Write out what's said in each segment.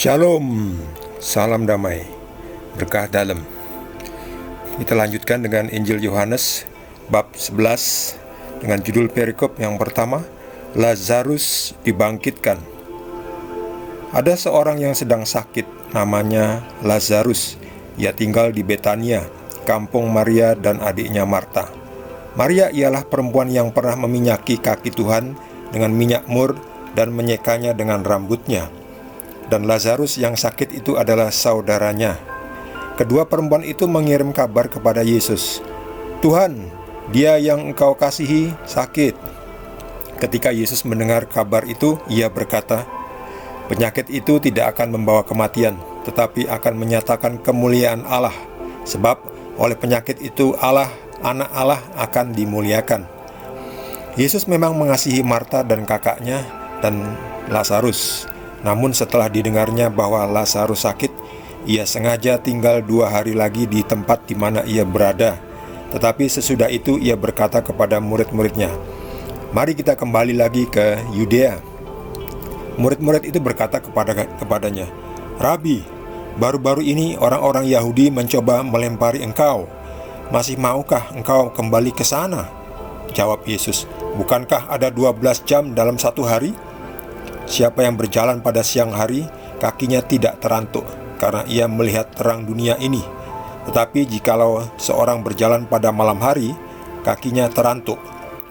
Shalom, salam damai, berkah dalam. Kita lanjutkan dengan Injil Yohanes bab 11 dengan judul perikop yang pertama, Lazarus dibangkitkan. Ada seorang yang sedang sakit, namanya Lazarus. Ia tinggal di Betania, kampung Maria dan adiknya Marta. Maria ialah perempuan yang pernah meminyaki kaki Tuhan dengan minyak mur dan menyekanya dengan rambutnya. Dan Lazarus yang sakit itu adalah saudaranya. Kedua perempuan itu mengirim kabar kepada Yesus, "Tuhan, dia yang engkau kasihi sakit." Ketika Yesus mendengar kabar itu, ia berkata, "Penyakit itu tidak akan membawa kematian, tetapi akan menyatakan kemuliaan Allah. Sebab oleh penyakit itu Anak Allah akan dimuliakan." Yesus memang mengasihi Marta dan kakaknya dan Lazarus. Namun setelah didengarnya bahwa Lazarus sakit, ia sengaja tinggal 2 hari lagi di tempat di mana ia berada. Tetapi sesudah itu ia berkata kepada murid-muridnya, "Mari kita kembali lagi ke Yudea." Murid-murid itu berkata kepadanya, "Rabi, baru-baru ini orang-orang Yahudi mencoba melempari engkau. Masih maukah engkau kembali ke sana?" Jawab Yesus, "Bukankah ada 12 jam dalam satu hari? Siapa yang berjalan pada siang hari, kakinya tidak terantuk, karena ia melihat terang dunia ini. Tetapi jikalau seorang berjalan pada malam hari, kakinya terantuk,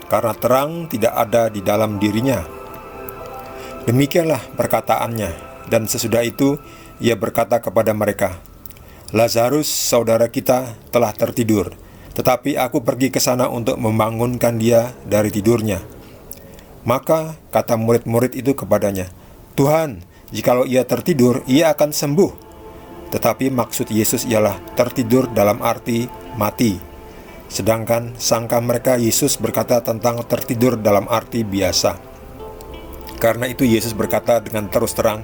karena terang tidak ada di dalam dirinya." Demikianlah perkataannya, dan sesudah itu ia berkata kepada mereka, "Lazarus, saudara kita, telah tertidur, tetapi aku pergi ke sana untuk membangunkan dia dari tidurnya." Maka kata murid-murid itu kepadanya, "Tuhan, jikalau ia tertidur, ia akan sembuh." Tetapi maksud Yesus ialah tertidur dalam arti mati. Sedangkan sangka mereka Yesus berkata tentang tertidur dalam arti biasa. Karena itu Yesus berkata dengan terus terang,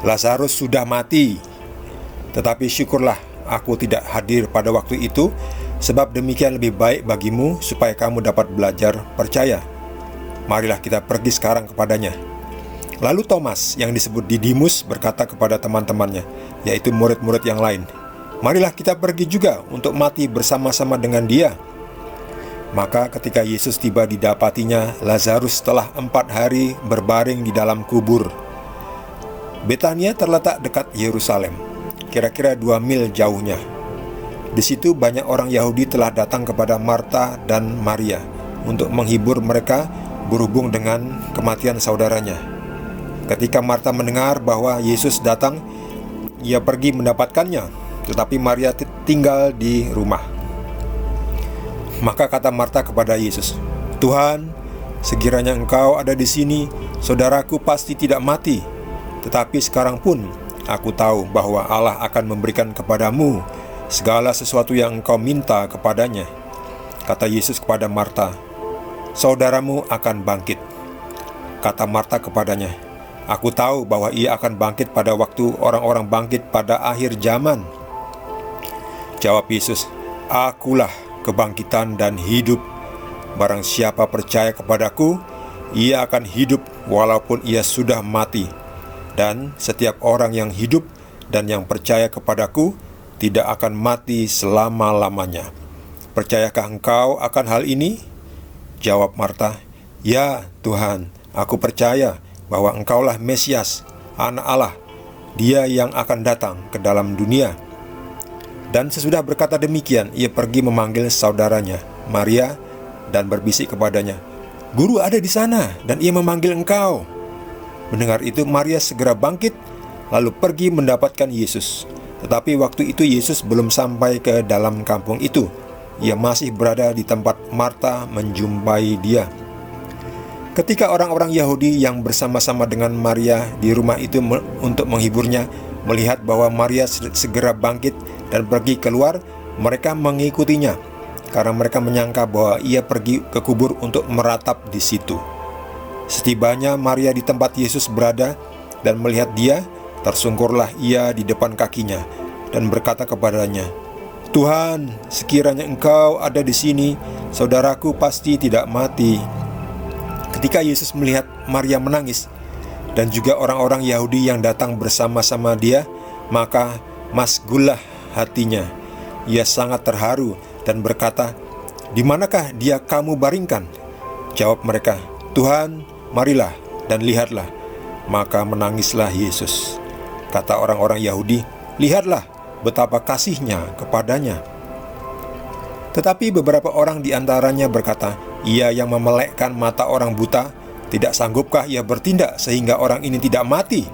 "Lazarus sudah mati. Tetapi syukurlah aku tidak hadir pada waktu itu, sebab demikian lebih baik bagimu supaya kamu dapat belajar percaya. Marilah kita pergi sekarang kepadanya." Lalu Thomas yang disebut Didimus berkata kepada teman-temannya, yaitu murid-murid yang lain, "Marilah kita pergi juga untuk mati bersama-sama dengan dia." Maka ketika Yesus tiba didapatinya Lazarus telah 4 hari berbaring di dalam kubur. Betania terletak dekat Yerusalem, kira-kira 2 mil jauhnya. Di situ banyak orang Yahudi telah datang kepada Marta dan Maria untuk menghibur mereka berhubung dengan kematian saudaranya. Ketika Marta mendengar bahwa Yesus datang, ia pergi mendapatkannya, tetapi Maria tinggal di rumah. Maka kata Marta kepada Yesus, "Tuhan, sekiranya engkau ada di sini, saudaraku pasti tidak mati. Tetapi sekarang pun aku tahu bahwa Allah akan memberikan kepadamu segala sesuatu yang engkau minta kepadanya." Kata Yesus kepada Marta, "Saudaramu akan bangkit." Kata Marta kepadanya, "Aku tahu bahwa ia akan bangkit pada waktu orang-orang bangkit pada akhir zaman." Jawab Yesus, "Akulah kebangkitan dan hidup. Barang siapa percaya kepadaku, ia akan hidup walaupun ia sudah mati. Dan setiap orang yang hidup dan yang percaya kepadaku tidak akan mati selama-lamanya. Percayakah engkau akan hal ini?" Jawab Marta, "Ya Tuhan, aku percaya bahwa engkaulah Mesias, Anak Allah, Dia yang akan datang ke dalam dunia." Dan sesudah berkata demikian, ia pergi memanggil saudaranya, Maria, dan berbisik kepadanya, "Guru ada di sana, dan ia memanggil engkau." Mendengar itu, Maria segera bangkit, lalu pergi mendapatkan Yesus. Tetapi waktu itu Yesus belum sampai ke dalam kampung itu. Ia masih berada di tempat Marta menjumpai dia. Ketika orang-orang Yahudi yang bersama-sama dengan Maria di rumah itu untuk menghiburnya melihat bahwa Maria segera bangkit dan pergi keluar, mereka mengikutinya karena mereka menyangka bahwa ia pergi ke kubur untuk meratap di situ. Setibanya Maria di tempat Yesus berada dan melihat dia, tersungkurlah ia di depan kakinya dan berkata kepadanya, "Tuhan, sekiranya engkau ada di sini, saudaraku pasti tidak mati." Ketika Yesus melihat Maria menangis, dan juga orang-orang Yahudi yang datang bersama-sama dia, maka masgullah hatinya. Ia sangat terharu dan berkata, "Di manakah dia kamu baringkan?" Jawab mereka, "Tuhan, marilah dan lihatlah." Maka menangislah Yesus. Kata orang-orang Yahudi, "Lihatlah betapa kasihnya kepadanya." Tetapi beberapa orang di antaranya berkata, "Ia yang memelekkan mata orang buta, tidak sanggupkah ia bertindak sehingga orang ini tidak mati?"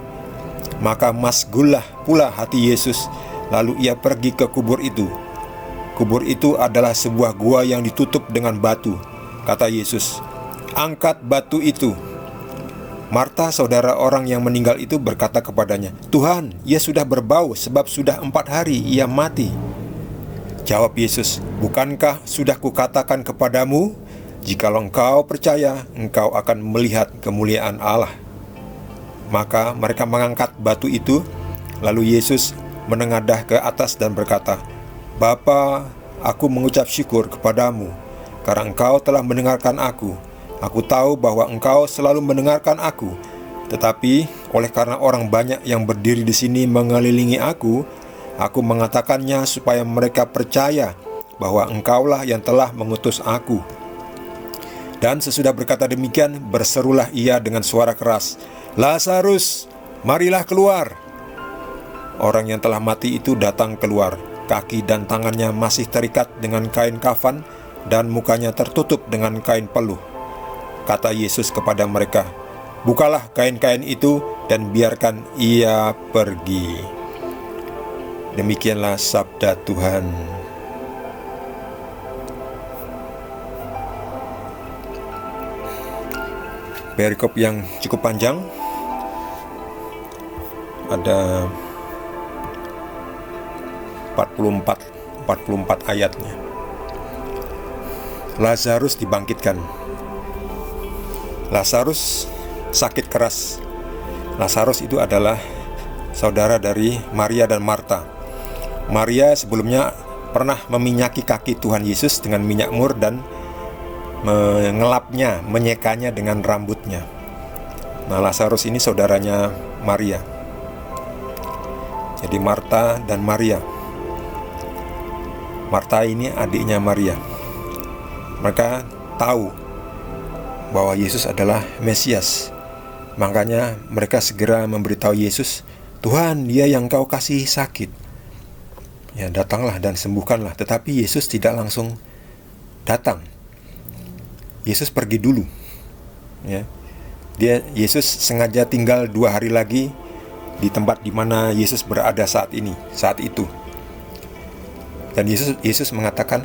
Maka masgullah pula hati Yesus. Lalu ia pergi ke kubur itu. Kubur itu adalah sebuah gua yang ditutup dengan batu. Kata Yesus, "Angkat batu itu." Marta, saudara orang yang meninggal itu, berkata kepadanya, "Tuhan, ia sudah berbau sebab sudah 4 hari ia mati." Jawab Yesus, "Bukankah sudah kukatakan kepadamu, jikalau engkau percaya, engkau akan melihat kemuliaan Allah?" Maka mereka mengangkat batu itu. Lalu Yesus menengadah ke atas dan berkata, "Bapa, aku mengucap syukur kepadamu, karena engkau telah mendengarkan aku. Aku tahu bahwa engkau selalu mendengarkan aku, tetapi oleh karena orang banyak yang berdiri di sini mengelilingi aku mengatakannya supaya mereka percaya bahwa engkaulah yang telah mengutus aku." Dan sesudah berkata demikian, berserulah ia dengan suara keras, "Lazarus, marilah keluar." Orang yang telah mati itu datang keluar. Kaki dan tangannya masih terikat dengan kain kafan, dan mukanya tertutup dengan kain peluh. Kata Yesus kepada mereka, "Bukalah kain-kain itu dan biarkan ia pergi." Demikianlah sabda Tuhan. Perikop yang cukup panjang, ada 44 ayatnya. Lazarus dibangkitkan. Lazarus sakit keras. Lazarus itu adalah saudara dari Maria dan Marta. Maria sebelumnya pernah meminyaki kaki Tuhan Yesus dengan minyak mur dan mengelapnya, menyekanya dengan rambutnya. Nah, Lazarus ini saudaranya Maria. Jadi Marta dan Maria. Marta ini adiknya Maria. Mereka tahu bahwa Yesus adalah Mesias. Makanya mereka segera memberitahu Yesus, "Tuhan, dia yang kau kasih sakit. Ya, datanglah dan sembuhkanlah." Tetapi Yesus tidak langsung datang. Yesus pergi dulu. Ya. Yesus sengaja tinggal 2 hari lagi di tempat di mana Yesus berada saat itu. Dan Yesus mengatakan,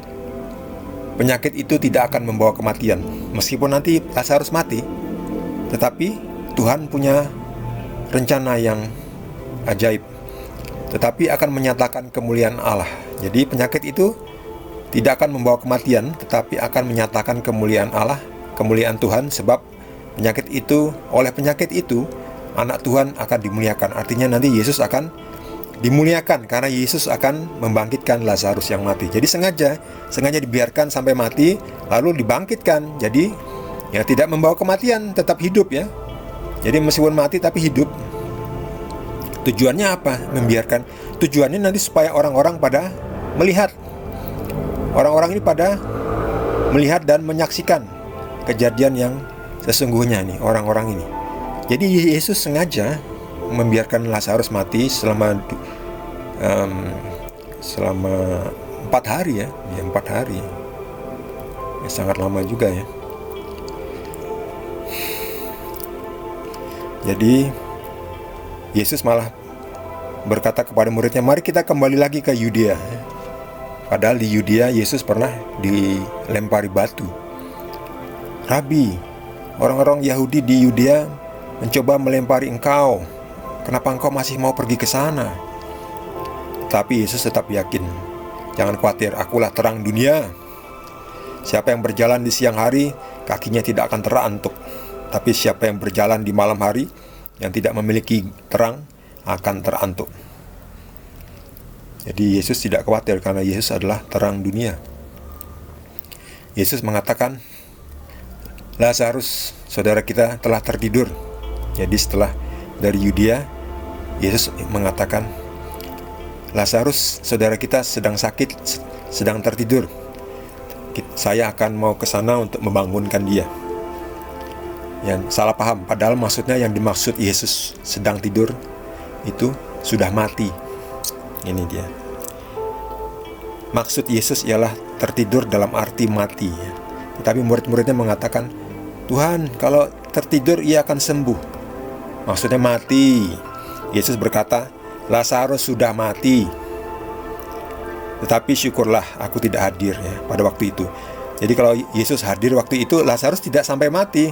penyakit itu tidak akan membawa kematian. Meskipun nanti Lazarus mati, tetapi Tuhan punya rencana yang ajaib, tetapi akan menyatakan kemuliaan Allah. Jadi penyakit itu tidak akan membawa kematian, tetapi akan menyatakan kemuliaan Allah, kemuliaan Tuhan. Sebab oleh penyakit itu anak Tuhan akan dimuliakan. Artinya nanti Yesus akan dimuliakan karena Yesus akan membangkitkan Lazarus yang mati. Jadi sengaja dibiarkan sampai mati, lalu dibangkitkan. Jadi ya tidak membawa kematian, tetap hidup ya. Jadi meskipun mati tapi hidup. Tujuannya apa? Membiarkan. Tujuannya nanti supaya orang-orang pada melihat. Orang-orang ini pada melihat dan menyaksikan kejadian yang sesungguhnya nih, orang-orang ini. Jadi Yesus sengaja membiarkan Lazarus mati selama 4 hari ya. 4 hari. Ya, sangat lama juga ya. Jadi Yesus malah berkata kepada muridnya, "Mari kita kembali lagi ke Yudea." Padahal di Yudea Yesus pernah dilempari batu. "Rabi, orang-orang Yahudi di Yudea mencoba melempari engkau. Kenapa engkau masih mau pergi ke sana?" Tapi Yesus tetap yakin. "Jangan khawatir, akulah terang dunia. Siapa yang berjalan di siang hari, kakinya tidak akan terantuk. Tapi siapa yang berjalan di malam hari, yang tidak memiliki terang, akan terantuk." Jadi Yesus tidak khawatir karena Yesus adalah terang dunia. Yesus mengatakan, "Lazarus, saudara kita, telah tertidur." Jadi setelah dari Yudea, Yesus mengatakan, Lazarus saudara kita sedang sakit, sedang tertidur. Saya akan mau ke sana untuk membangunkan dia. Yang salah paham, padahal maksudnya yang dimaksud Yesus sedang tidur itu sudah mati. Ini dia. Maksud Yesus ialah tertidur dalam arti mati. Tetapi murid-muridnya mengatakan, Tuhan, kalau tertidur ia akan sembuh. Maksudnya mati. Yesus berkata, Lazarus sudah mati. Tetapi syukurlah aku tidak hadir pada waktu itu. Jadi kalau Yesus hadir waktu itu, Lazarus tidak sampai mati.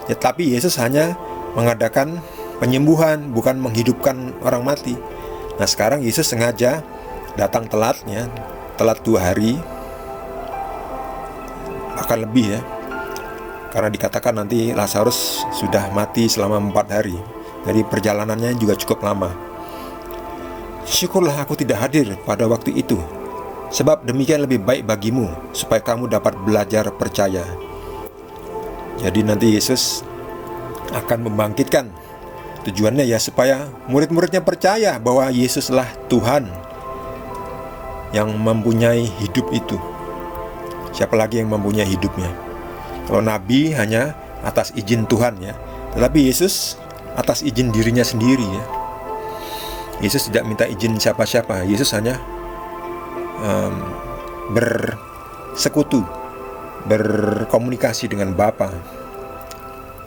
Tapi Yesus hanya mengadakan penyembuhan, bukan menghidupkan orang mati. Nah sekarang Yesus sengaja datang telat 2 hari, bahkan lebih karena dikatakan nanti Lazarus sudah mati selama 4 hari. Jadi perjalanannya juga cukup lama. Syukurlah aku tidak hadir pada waktu itu, sebab demikian lebih baik bagimu, supaya kamu dapat belajar percaya. Jadi nanti Yesus akan membangkitkan. Tujuannya supaya murid-muridnya percaya bahwa Yesuslah Tuhan yang mempunyai hidup itu. Siapa lagi yang mempunyai hidupnya? Kalau Nabi hanya atas izin Tuhan tetapi Yesus atas izin dirinya sendiri Yesus tidak minta izin siapa-siapa. Yesus hanya bersekutu, berkomunikasi dengan Bapa,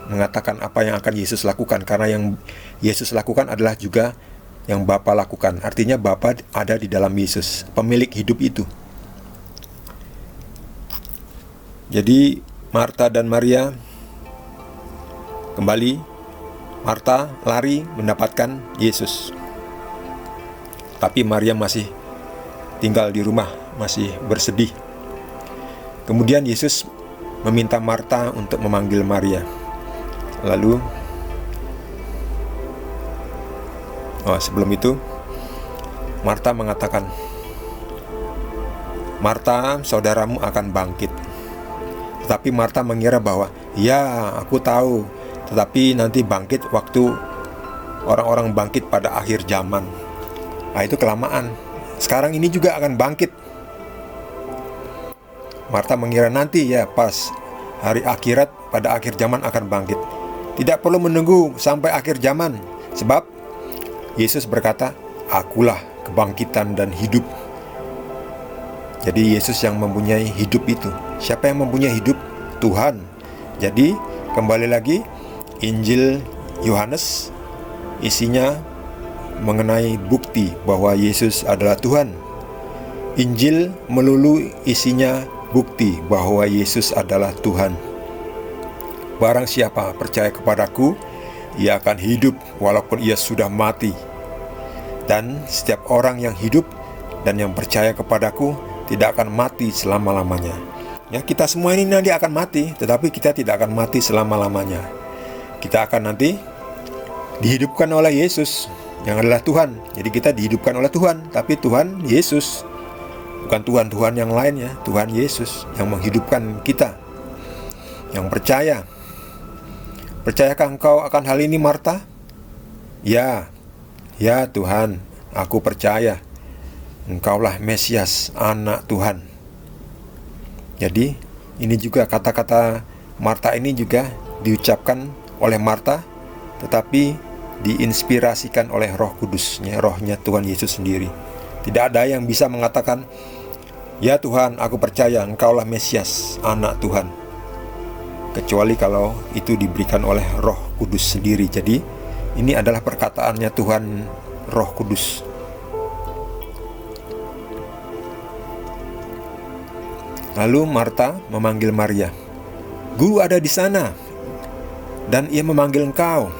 mengatakan apa yang akan Yesus lakukan, karena yang Yesus lakukan adalah juga yang Bapa lakukan. Artinya Bapa ada di dalam Yesus, pemilik hidup itu. Jadi Marta dan Maria kembali. Marta lari mendapatkan Yesus, tapi Maria masih tinggal di rumah, masih bersedih. Kemudian Yesus meminta Marta untuk memanggil Maria. Lalu sebelum itu Marta mengatakan, Marta, saudaramu akan bangkit. Tetapi Marta mengira bahwa, ya aku tahu, tetapi nanti bangkit waktu orang-orang bangkit pada akhir zaman. Itu kelamaan. Sekarang ini juga akan bangkit. Marta mengira nanti pas hari akhirat, pada akhir zaman akan bangkit. Tidak perlu menunggu sampai akhir zaman, sebab Yesus berkata, akulah kebangkitan dan hidup. Jadi Yesus yang mempunyai hidup itu. Siapa yang mempunyai hidup? Tuhan. Jadi kembali lagi, Injil Yohanes isinya mengenai bukti bahwa Yesus adalah Tuhan. Injil melulu isinya bukti bahwa Yesus adalah Tuhan. Barang siapa percaya kepadaku, ia akan hidup walaupun ia sudah mati. Dan setiap orang yang hidup dan yang percaya kepadaku tidak akan mati selama-lamanya. Kita semua ini nanti akan mati, tetapi kita tidak akan mati selama-lamanya. Kita akan nanti dihidupkan oleh Yesus yang adalah Tuhan. Jadi kita dihidupkan oleh Tuhan, tapi Tuhan Yesus, bukan Tuhan-Tuhan yang lain Tuhan Yesus yang menghidupkan kita, yang percaya. Percayakah engkau akan hal ini, Marta? Ya Tuhan, aku percaya. Engkaulah Mesias, anak Tuhan. Jadi ini juga kata-kata Marta ini juga diucapkan oleh Marta, tetapi diinspirasikan oleh Roh Kudus, rohnya Tuhan Yesus sendiri. Tidak ada yang bisa mengatakan, ya Tuhan, aku percaya engkaulah Mesias, anak Tuhan, kecuali kalau itu diberikan oleh Roh Kudus sendiri. Jadi ini adalah perkataannya Tuhan Roh Kudus. Lalu Marta memanggil Maria. Guru ada di sana, dan ia memanggil engkau.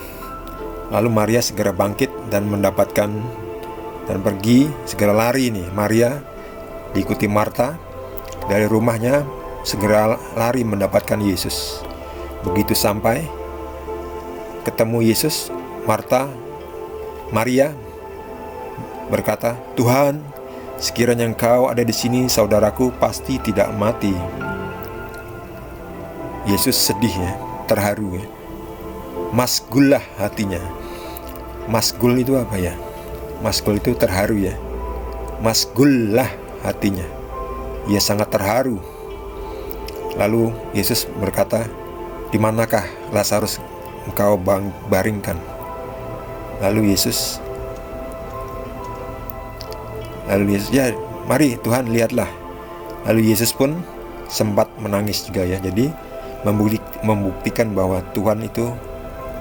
Lalu Maria segera bangkit dan mendapatkan dan pergi, segera lari Maria diikuti Marta dari rumahnya, segera lari mendapatkan Yesus. Begitu sampai ketemu Yesus, Maria berkata, Tuhan, sekiranya engkau ada di sini, saudaraku pasti tidak mati. Yesus sedih terharu. masgullah hatinya. Masgul itu apa ya? Masgul itu terharu ya. Masgullah hatinya. Ia sangat terharu. Lalu Yesus berkata, "Di manakah Lazarus engkau baringkan?" Lalu Yesus, ya mari Tuhan lihatlah. Lalu Yesus pun sempat menangis juga ya. Jadi membuktikan bahwa Tuhan itu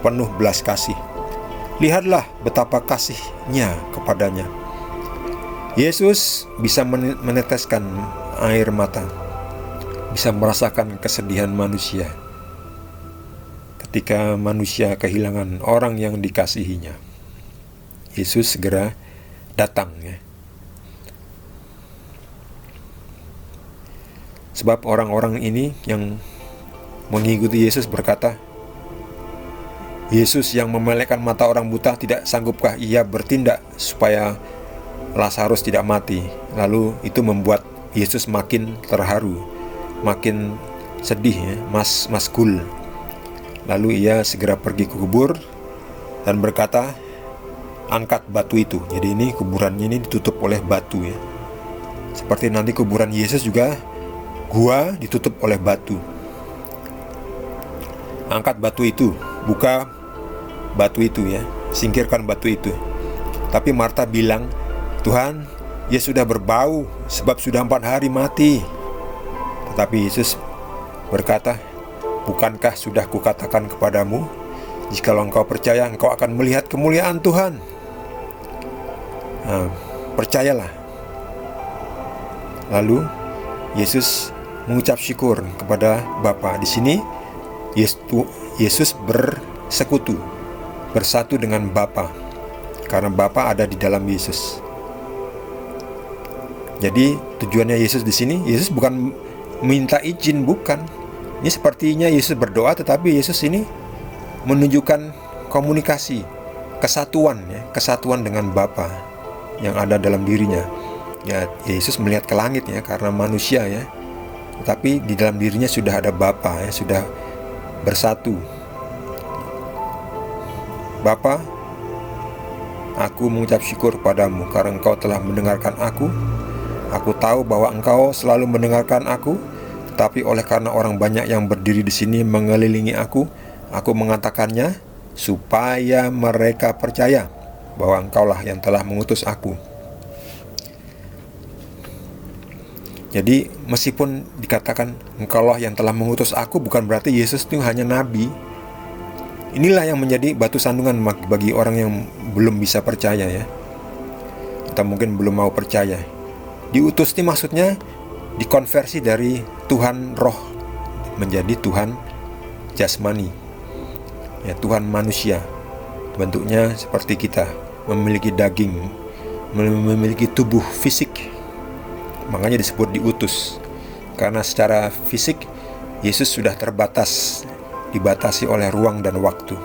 penuh belas kasih. Lihatlah betapa kasihnya kepadanya. Yesus bisa meneteskan air mata, bisa merasakan kesedihan manusia ketika manusia kehilangan orang yang dikasihinya. Yesus segera datang ya. Sebab orang-orang ini yang mengikuti Yesus berkata, "Yesus yang memelekkan mata orang buta, tidak sanggupkah ia bertindak supaya Lazarus tidak mati?" Lalu itu membuat Yesus makin terharu, makin sedih ya, masgul. Lalu ia segera pergi ke kubur dan berkata, "Angkat batu itu." Jadi ini kuburannya ini ditutup oleh batu ya. Seperti nanti kuburan Yesus juga, gua ditutup oleh batu. Angkat batu itu, buka batu itu ya, singkirkan batu itu. Tapi Marta bilang, "Tuhan, ia sudah berbau sebab sudah 4 hari mati." Tetapi Yesus berkata, "Bukankah sudah kukatakan kepadamu, jikalau engkau percaya, engkau akan melihat kemuliaan Tuhan?" Percayalah. Lalu Yesus mengucap syukur kepada Bapa. Di sini Yesus bersatu dengan Bapa, karena Bapa ada di dalam Yesus. Jadi tujuannya Yesus di sini, Yesus bukan minta izin, bukan. Ini sepertinya Yesus berdoa, tetapi Yesus ini menunjukkan komunikasi, kesatuan ya, kesatuan dengan Bapa yang ada dalam dirinya. Ya, Yesus melihat ke langit ya, karena manusia ya. Tetapi di dalam dirinya sudah ada Bapa ya, sudah bersatu. "Bapa, aku mengucap syukur padamu karena engkau telah mendengarkan aku. Aku tahu bahwa engkau selalu mendengarkan aku, tetapi oleh karena orang banyak yang berdiri di sini mengelilingi aku mengatakannya supaya mereka percaya bahwa engkaulah yang telah mengutus aku." Jadi meskipun dikatakan engkaulah yang telah mengutus aku, bukan berarti Yesus itu hanya nabi. Inilah yang menjadi batu sandungan bagi orang yang belum bisa percaya ya, atau mungkin belum mau percaya. Diutus ini maksudnya dikonversi dari Tuhan roh menjadi Tuhan jasmani ya, Tuhan manusia. Bentuknya seperti kita, memiliki daging, memiliki tubuh fisik. Makanya disebut diutus, karena secara fisik Yesus sudah dibatasi oleh ruang dan waktu.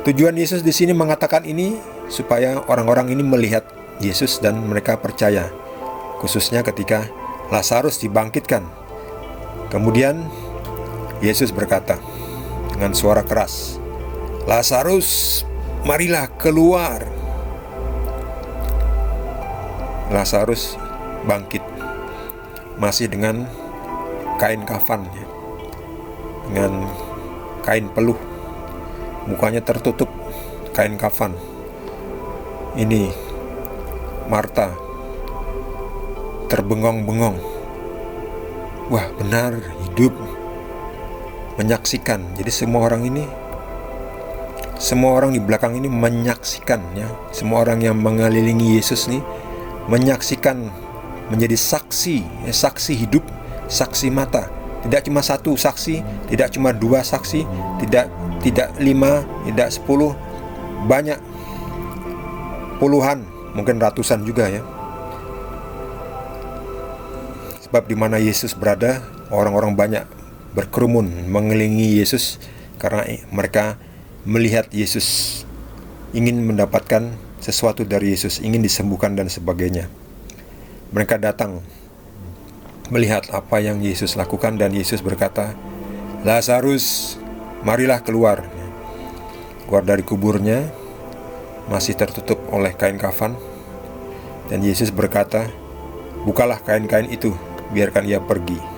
Tujuan Yesus di sini mengatakan ini supaya orang-orang ini melihat Yesus dan mereka percaya, khususnya ketika Lazarus dibangkitkan. Kemudian Yesus berkata dengan suara keras, "Lazarus, marilah keluar." Lazarus bangkit, masih dengan kain kafan ya, dengan kain peluh, mukanya tertutup kain kafan. Ini Marta terbengong-bengong. Wah, benar, hidup, menyaksikan. Jadi semua orang di belakang ini menyaksikan ya. Semua orang yang mengelilingi Yesus nih menyaksikan, menjadi saksi, saksi hidup, saksi mata. Tidak cuma satu saksi, tidak cuma 2 saksi, tidak 5, tidak 10, banyak, puluhan, mungkin ratusan juga ya. Sebab di mana Yesus berada, orang-orang banyak berkerumun mengelilingi Yesus karena mereka melihat Yesus, ingin mendapatkan sesuatu dari Yesus, ingin disembuhkan dan sebagainya. Mereka datang melihat apa yang Yesus lakukan, dan Yesus berkata, "Lazarus, marilah keluar." keluar dari kuburnya, masih tertutup oleh kain kafan. Dan Yesus berkata, "Bukalah kain-kain itu, biarkan ia pergi."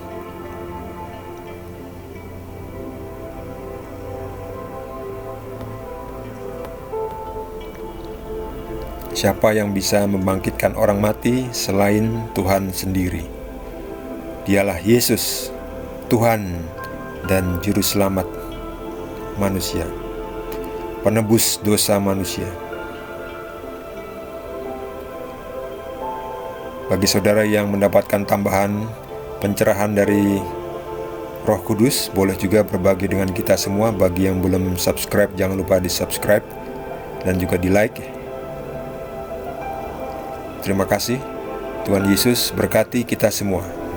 Siapa yang bisa membangkitkan orang mati selain Tuhan sendiri? Dialah Yesus, Tuhan dan Juru Selamat manusia, penebus dosa manusia. Bagi saudara yang mendapatkan tambahan pencerahan dari Roh Kudus, boleh juga berbagi dengan kita semua. Bagi yang belum subscribe, jangan lupa di subscribe dan juga di like. Terima kasih. Tuhan Yesus berkati kita semua.